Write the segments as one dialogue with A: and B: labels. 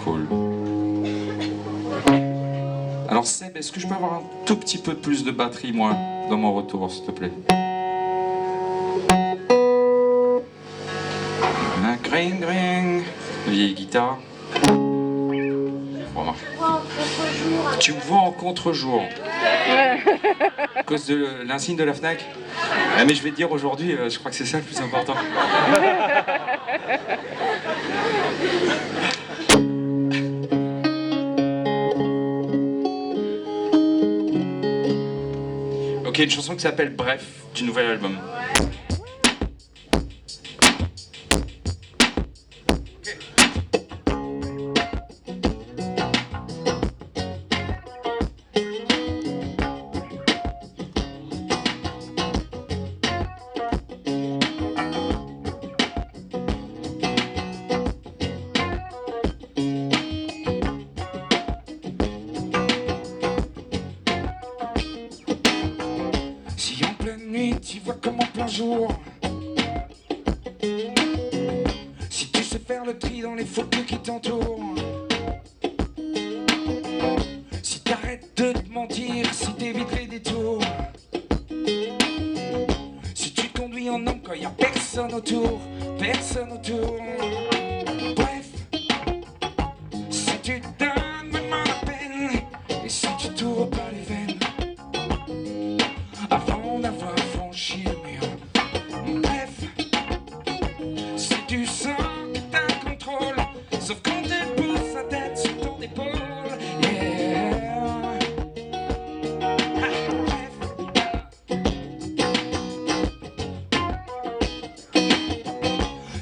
A: Cool. Alors Seb, est-ce que je peux avoir un tout petit peu plus de batterie, moi, dans mon retour, s'il te plaît? Un gring gring. Vieille guitare. Remarque. Tu me vois en contre-jour. À cause de l'insigne de la Fnac. Ah, mais je vais te dire aujourd'hui, je crois que c'est ça le plus important. Ok, une chanson qui s'appelle Bref, du nouvel album. Si en pleine nuit tu vois comme en plein jour, si tu sais faire le tri dans les faux culs qui t'entourent, si t'arrêtes de te mentir, si t'évites les détours, si tu conduis en homme quand y a personne autour, personne autour. Bref, si tu te donnes vraiment la peine et si tu t'ouvres pas les veines avant d'avoir franchi le mur. Bref, si tu sens que t'as le contrôle, sauf quand tu poses sa tête sur ton épaule. Yeah. Bref.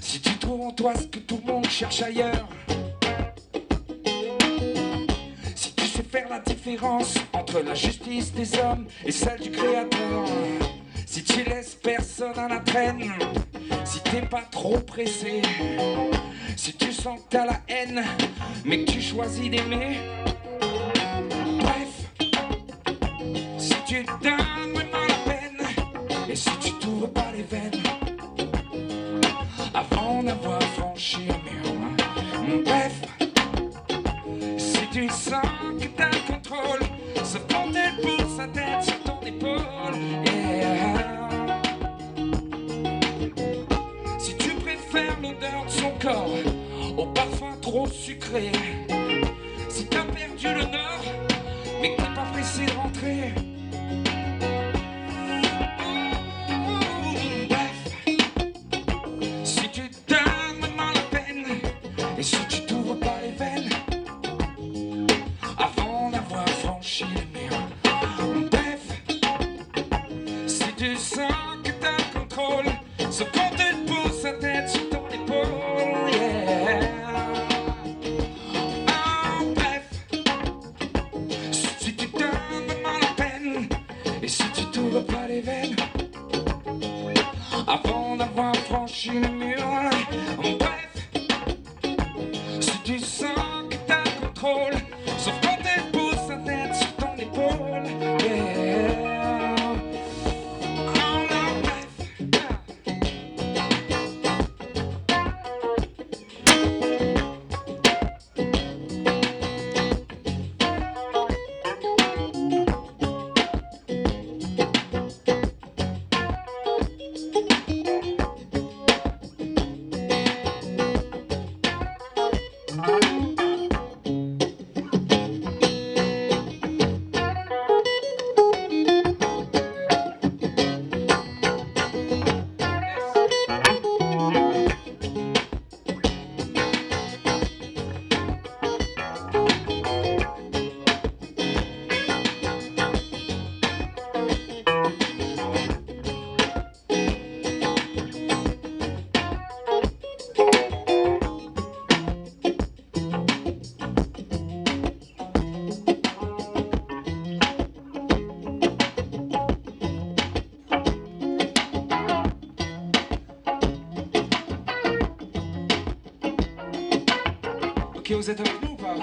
A: Si tu trouves en toi ce que tout le monde cherche ailleurs, si tu sais faire la différence entre la justice des hommes et celle du créateur, si tu laisses personne à la traîne, si t'es pas trop pressé, si tu sens que t'as la haine mais que tu choisis d'aimer. Bref, si tu te donnes vraiment la peine et si tu t'ouvres pas les veines avant d'avoir franchi le mur. Bref, si tu sens que t'as le contrôle, sauf quand elle pose sa tête sur ton épaule. Yeah. Si tu préfères l'odeur de son corps au parfum trop sucré, si t'as perdu le nord mais que t'es pas pressé de rentrer. Bref, si tu te donnes vraiment la peine et si tu t'ouvres pas les veines avant d'avoir franchi le mur. Bref, si tu sens que t'as le contrôle, sauf quand elle pose sa tête sur ton épaule. Yeah. Oh, bref, si tu te donnes vraiment la peine et si tu t'ouvres pas les veines avant d'avoir franchi le mur. Bref, si tu sens que t'as le contrôle, sauf quand elle pose sa tête sur ton épaule. Yeah. Oh non, bref. Ok, vous êtes avec nous ou pas?